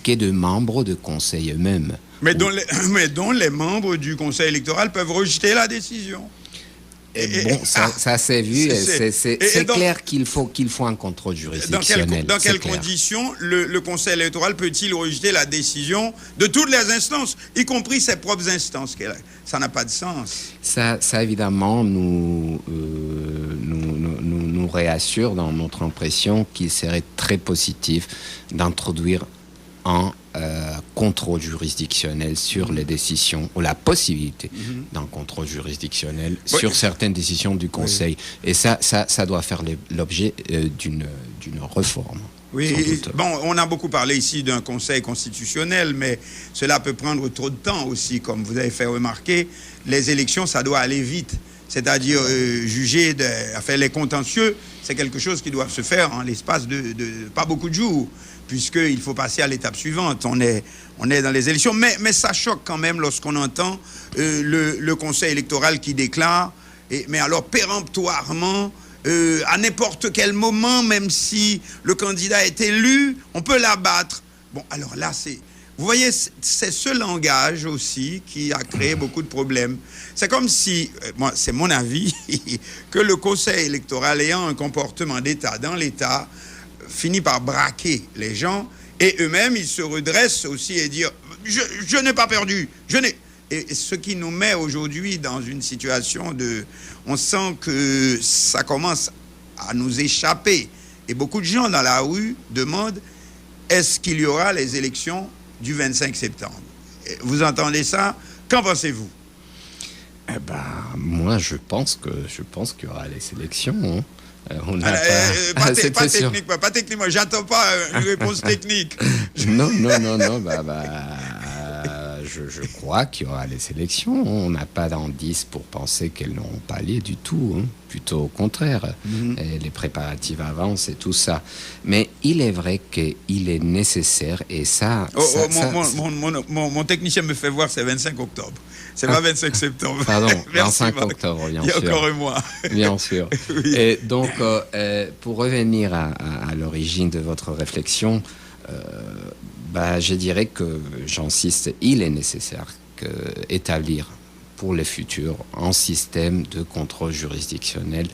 que de membres de conseil eux-mêmes. Mais dont les membres du conseil électoral peuvent rejeter la décision. Bon, ça s'est vu. C'est clair qu'il faut un contrôle juridictionnel. Dans quelles conditions le conseil électoral peut-il rejeter la décision de toutes les instances, y compris ses propres instances? Ça n'a pas de sens. Ça évidemment, nous réassure dans notre impression qu'il serait très positif d'introduire un contrôle juridictionnel sur les décisions, ou la possibilité d'un contrôle juridictionnel sur certaines décisions du Conseil. Et ça doit faire l'objet d'une réforme. Oui, bon, on a beaucoup parlé ici d'un Conseil constitutionnel, mais cela peut prendre trop de temps aussi, comme vous avez fait remarquer. Les élections, ça doit aller vite. C'est-à-dire juger, les contentieux, c'est quelque chose qui doit se faire en l'espace de pas beaucoup de jours, puisqu'il faut passer à l'étape suivante. On est dans les élections. Mais ça choque quand même lorsqu'on entend le Conseil électoral qui déclare, mais alors péremptoirement, à n'importe quel moment, même si le candidat est élu, on peut l'abattre. Bon, alors là, vous voyez, c'est ce langage aussi qui a créé beaucoup de problèmes. C'est comme si, c'est mon avis, que le Conseil électoral ayant un comportement d'État dans l'État, finit par braquer les gens, et eux-mêmes, ils se redressent aussi et dire « je n'ai pas perdu, je n'ai... » Et ce qui nous met aujourd'hui dans une situation de... On sent que ça commence à nous échapper. Et beaucoup de gens dans la rue demandent « est-ce qu'il y aura les élections du 25 septembre ?» Vous entendez ça? Qu'en pensez-vous? Moi, je pense qu'il y aura les élections, hein. Pas techniquement, j'attends pas une réponse technique. Non, je crois qu'il y aura les élections. On n'a pas d'indice pour penser qu'elles n'ont pas lieu du tout, hein. Plutôt au contraire. Et les préparatifs avancent et tout ça. Mais il est vrai qu'il est nécessaire, et ça... Mon technicien me fait voir, c'est 25 octobre. C'est pas 25 septembre. Pardon, 25 octobre, bien sûr. Il y a encore un mois. Bien sûr. Oui. Et donc, pour revenir à l'origine de votre réflexion, je dirais que, j'insiste, il est nécessaire d'établir pour le futur un système de contrôle juridictionnel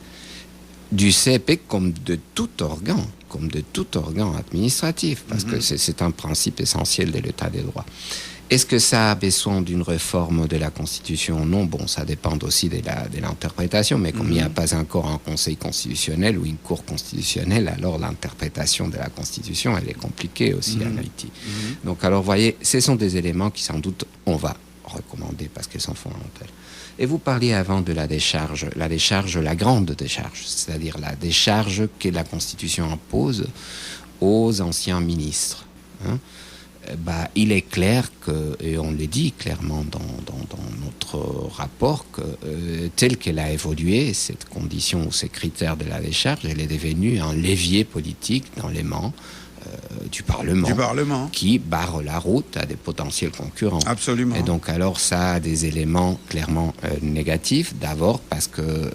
du CEP comme de tout organe administratif, parce que c'est un principe essentiel de l'état des droits. Est-ce que ça a besoin d'une réforme de la Constitution? Non, bon, ça dépend aussi de l'interprétation, mais comme il n'y a pas encore un Conseil constitutionnel ou une Cour constitutionnelle, alors l'interprétation de la Constitution, elle est compliquée aussi en Haïti. Donc, alors, vous voyez, ce sont des éléments qui, sans doute, on va recommander parce qu'ils sont fondamentaux. Et vous parliez avant de la décharge, la grande décharge, c'est-à-dire la décharge que la Constitution impose aux anciens ministres, hein. Il est clair que, et on le dit clairement dans notre rapport, que telle qu'elle a évolué, cette condition ou ces critères de la décharge, elle est devenue un levier politique dans les mains du Parlement, qui barre la route à des potentiels concurrents. Absolument. Et donc alors ça a des éléments clairement négatifs, d'abord parce que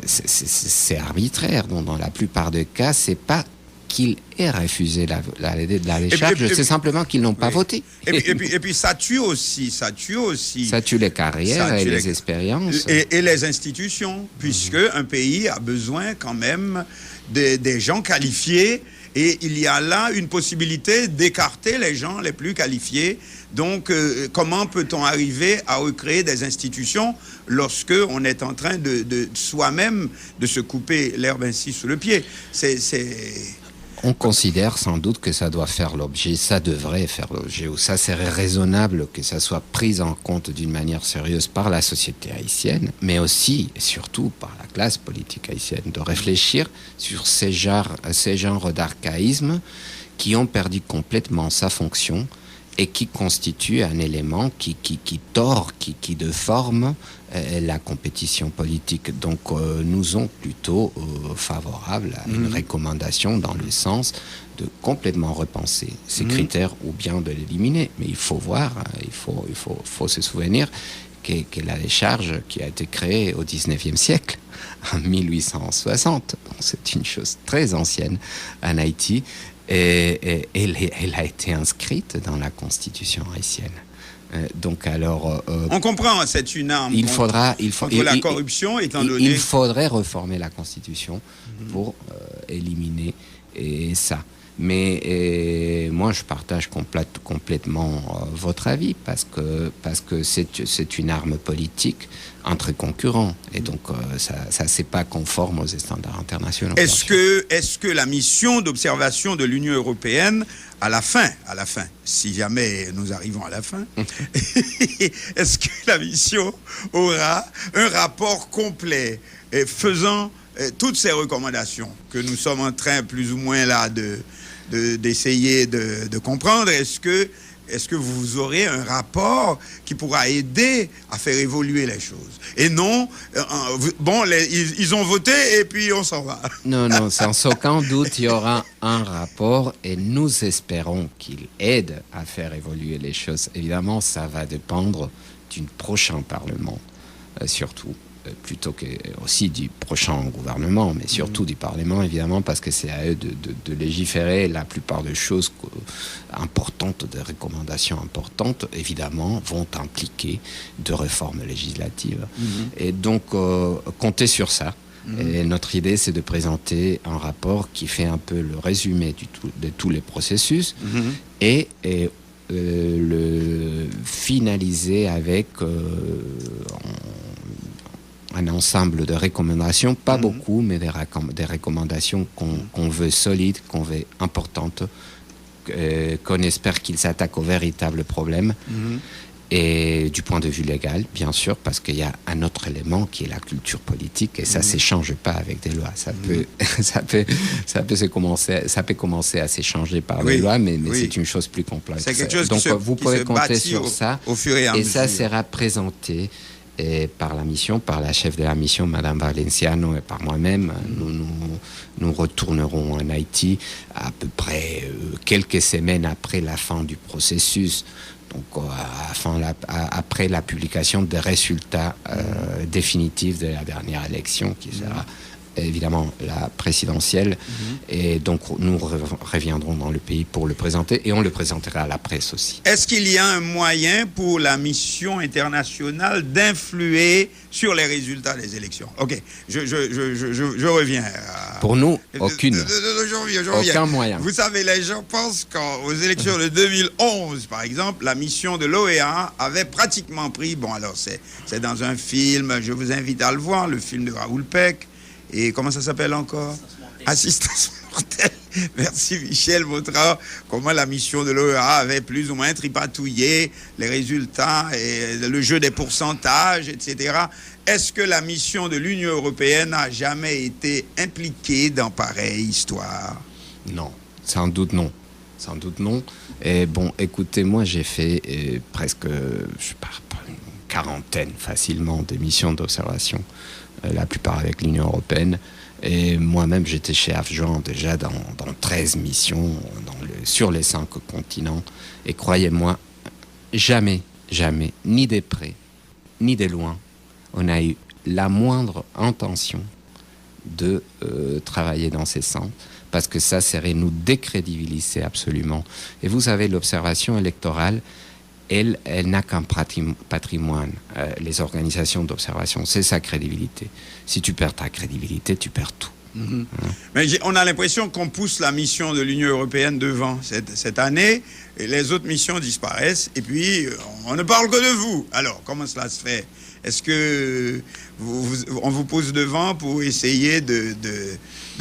c'est arbitraire. Donc dans la plupart des cas, c'est pas qu'il ait refusé la décharge, c'est simplement qu'ils n'ont pas voté. Et puis ça tue aussi. Ça tue les carrières et les expériences. Et les institutions, puisque un pays a besoin quand même des gens qualifiés, et il y a là une possibilité d'écarter les gens les plus qualifiés. Donc, comment peut-on arriver à recréer des institutions lorsque on est en train de soi-même de se couper l'herbe ainsi sous le pied? On considère sans doute que ça devrait faire l'objet, ou ça serait raisonnable que ça soit pris en compte d'une manière sérieuse par la société haïtienne, mais aussi et surtout par la classe politique haïtienne, de réfléchir sur ces genres d'archaïsmes qui ont perdu complètement sa fonction et qui constitue un élément qui tord, qui déforme la compétition politique. Donc nous sommes plutôt favorables à une recommandation dans le sens de complètement repenser ces critères ou bien de l'éliminer. Mais il faut voir, il faut se souvenir que la décharge qui a été créée au 19e siècle, en 1860, c'est une chose très ancienne en Haïti, et elle a été inscrite dans la constitution haïtienne. Donc alors, on comprend, c'est une arme contre la corruption, étant donné... Il faudrait reformer la constitution pour éliminer ça. Mais moi, je partage complètement votre avis parce que c'est une arme politique entre concurrents et donc ça c'est pas conforme aux standards internationaux. Est-ce que la mission d'observation de l'Union européenne à la fin, si jamais nous arrivons à la fin, est-ce que la mission aura un rapport complet faisant toutes ces recommandations que nous sommes en train plus ou moins là d'essayer de comprendre? Est-ce que vous aurez un rapport qui pourra aider à faire évoluer les choses? Et non, ils ont voté et puis on s'en va. Non, sans aucun doute, il y aura un rapport et nous espérons qu'il aide à faire évoluer les choses. Évidemment, ça va dépendre du prochain Parlement, surtout. Plutôt que aussi du prochain gouvernement, mais surtout du Parlement, évidemment, parce que c'est à eux de légiférer. La plupart des choses importantes, des recommandations importantes, évidemment, vont impliquer de réformes législatives. Et donc, comptez sur ça. Et notre idée, c'est de présenter un rapport qui fait un peu le résumé de tous les processus et le finaliser avec... un ensemble de recommandations, pas beaucoup, mais des recommandations qu'on veut solides, qu'on veut importantes, qu'on espère qu'ils s'attaquent aux véritables problèmes. Et du point de vue légal, bien sûr, parce qu'il y a un autre élément qui est la culture politique, et ça ne s'échange pas avec des lois. Ça peut commencer à s'échanger par des lois, mais c'est une chose plus complexe. C'est quelque chose donc vous pouvez compter sur ça, au fur et à mesure. Et ça sera présenté par la mission, par la chef de la mission, Madame Valenciano, et par moi-même. Nous retournerons en Haïti à peu près quelques semaines après la fin du processus, donc après la publication des résultats définitifs de la dernière élection, qui sera évidemment la présidentielle. Et donc nous reviendrons dans le pays pour le présenter, et on le présentera à la presse aussi. Est-ce qu'il y a un moyen pour la mission internationale d'influer sur les résultats des élections? Ok, je reviens. Pour nous, aucune. Aucun moyen. Vous savez, les gens pensent qu'aux élections de 2011, par exemple, la mission de l'OEA avait pratiquement pris... Bon, alors, c'est dans un film, je vous invite à le voir, le film de Raoul Peck. Et comment ça s'appelle encore? Assistance mortelle. Merci Michel, montrant comment la mission de l'OEA avait plus ou moins tripatouillé les résultats et le jeu des pourcentages, etc. Est-ce que la mission de l'Union européenne n'a jamais été impliquée dans pareille histoire? Non, sans doute non. Sans doute non. Et bon, écoutez, moi j'ai fait presque, je parle pas, une quarantaine facilement de missions d'observation. La plupart avec l'Union européenne. Et moi-même, j'étais chef adjoint déjà dans 13 missions sur les 5 continents. Et croyez-moi, jamais, ni de près, ni de loin, on a eu la moindre intention de travailler dans ces centres, parce que ça serait nous décrédibiliser absolument. Et vous savez, l'observation électorale, elle n'a qu'un patrimoine, les organisations d'observation, c'est sa crédibilité. Si tu perds ta crédibilité, tu perds tout. Mais on a l'impression qu'on pousse la mission de l'Union européenne devant cette année, et les autres missions disparaissent, et puis on ne parle que de vous. Alors, comment cela se fait? Est-ce que on vous pose devant pour essayer de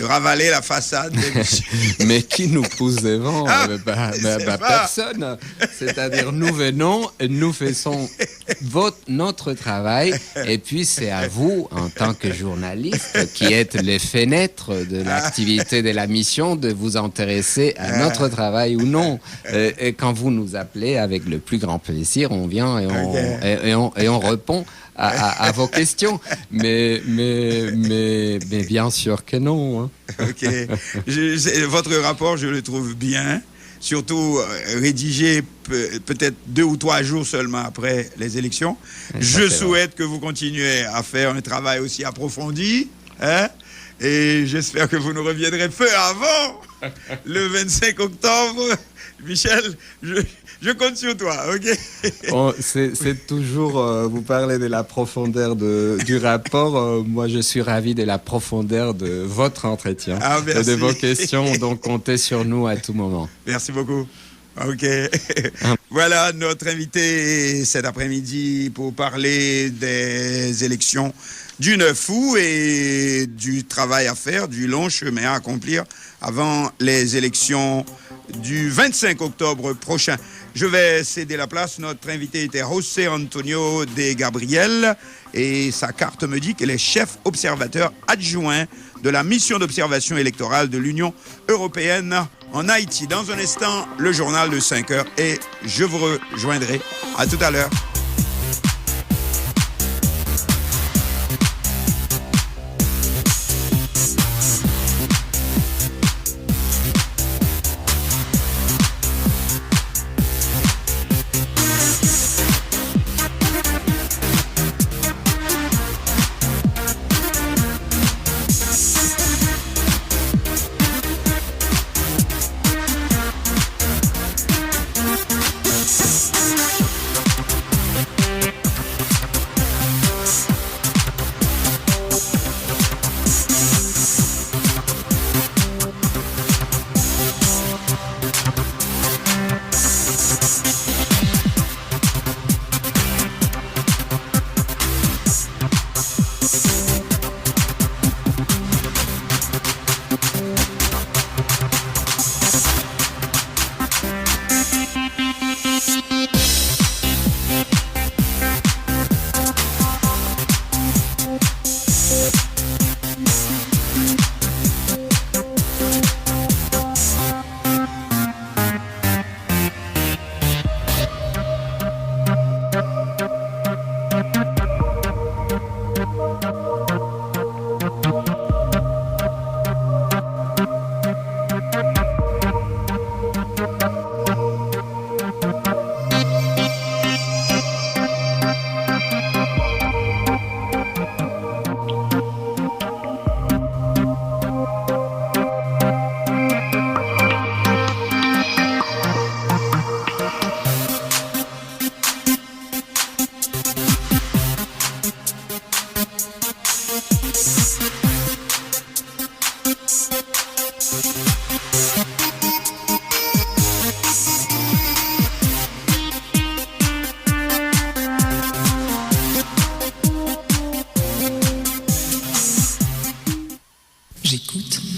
ravaler la façade. Mais qui nous pousse devant? Personne. C'est-à-dire, nous venons, nous faisons notre travail, et puis c'est à vous, en tant que journaliste, qui êtes les fenêtres de l'activité de la mission, de vous intéresser à notre travail ou non. Et quand vous nous appelez, avec le plus grand plaisir, on vient et on répond à vos questions, mais bien sûr que non. Hein. Ok. Votre rapport, je le trouve bien, surtout rédigé peut-être 2 ou 3 jours seulement après les élections. Je souhaite que vous continuez à faire un travail aussi approfondi, hein, et j'espère que vous nous reviendrez peu avant le 25 octobre. Michel, je compte sur toi, ok? C'est toujours, vous parlez de la profondeur du rapport. Moi, je suis ravi de la profondeur de votre entretien et de vos questions. Donc, comptez sur nous à tout moment. Merci beaucoup. Ok. Voilà notre invité cet après-midi pour parler des élections du 9 août et du travail à faire, du long chemin à accomplir avant les élections du 25 octobre prochain. Je vais céder la place. Notre invité était José Antonio de Gabriel et sa carte me dit qu'il est chef observateur adjoint de la mission d'observation électorale de l'Union européenne en Haïti. Dans un instant, le journal de 5 heures et je vous rejoindrai. À tout à l'heure.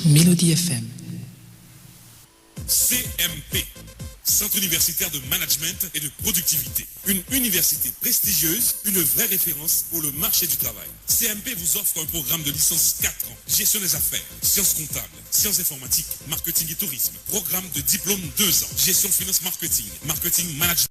Mélodie FM. CMP, Centre universitaire de management et de productivité. Une université prestigieuse, une vraie référence pour le marché du travail. CMP vous offre un programme de licence 4 ans. Gestion des affaires, sciences comptables, sciences informatiques, marketing et tourisme. Programme de diplôme 2 ans. Gestion finance marketing, marketing management.